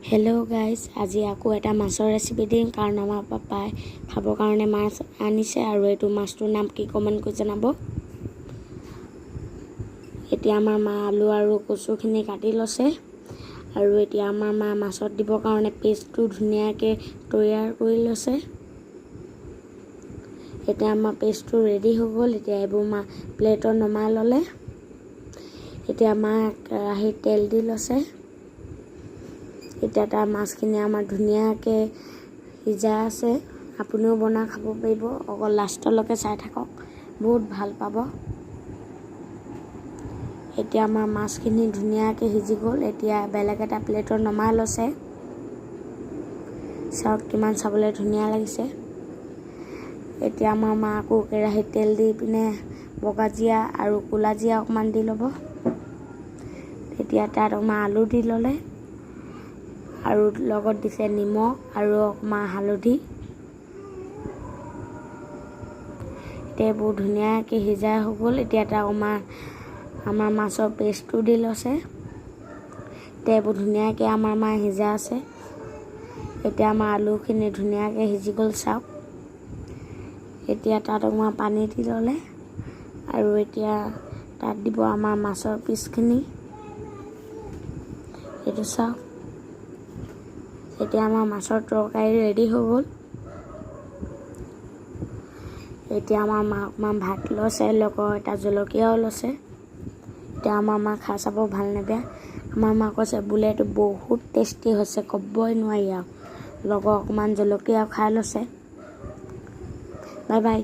Hello' guys, আজি আকৌ এটা মাছৰ ৰেচিপি দিম কাৰণ আমাৰ পাপাই খাবৰ কাৰণে মাছ আনিছে আৰু এইটো মাছটোৰ নাম কি কমেণ্ট কৰি জনাব। এতিয়া আমাৰ মা আলু আৰু কচুখিনি কাটি লৈছে আৰু এতিয়া আমাৰ মা মাছত দিবৰ কাৰণে পেষ্টটো ধুনীয়াকৈ তৈয়াৰ কৰি লৈছে। এতিয়া আমাৰ পেষ্টটো ৰেডি হৈ গ'ল। এতিয়া এইবোৰ মা প্লেটত নমাই ল'লে। এতিয়া মা কেৰাহীত তেল দি লৈছে। এতিয়া তাৰ মাছখিনি আমাৰ ধুনীয়াকৈ সিজাই আছে। আপুনিও বনাই খাব পাৰিব, অকল লাষ্টলৈকে চাই থাকক, বহুত ভাল পাব। এতিয়া আমাৰ মাছখিনি ধুনীয়াকৈ সিজি গ'ল। এতিয়া বেলেগ এটা প্লেটত নমাই লৈছে। চাওক কিমান চাবলৈ ধুনীয়া লাগিছে। এতিয়া আমাৰ মা আকৌ কেৰাহীত তেল দি পিনে বগা জীয়া আৰু ক'লা জীয়া অকণমান দি ল'ব। এতিয়া তাত অকণমান আলু দি ল'লে আৰু লগত দিছে নিমখ আৰু অকণমান হালধি। এতিয়া এইবোৰ ধুনীয়াকৈ সিজাই হৈ গ'ল। এতিয়া তাত অকণমান আমাৰ মাছৰ পেষ্টটো দি লৈছে। এতিয়া এইবোৰ ধুনীয়াকৈ আমাৰ মায়ে সিজাই আছে। এতিয়া আমাৰ আলুখিনি ধুনীয়াকৈ সিজি গ'ল চাওক। এতিয়া তাত অকণমান পানী দি ল'লে আৰু এতিয়া তাত দিব আমাৰ মাছৰ পিচখিনি। এইটো চাওক। এতিয়া আমাৰ মাছৰ তৰকাৰী ৰেডি হৈ গ'ল। এতিয়া আমাৰ মা অকণমান ভাত লৈছে, লগত এটা জলকীয়াও লৈছে। এতিয়া আমাৰ মা খাই চাব ভাল নে বেয়া। আমাৰ মা কৈছে বোলে এইটো বহুত টেষ্টি হৈছে, ক'বই নোৱাৰি আৰু। লগত অকণমান জলকীয়াও খাই লৈছে। Bye bye.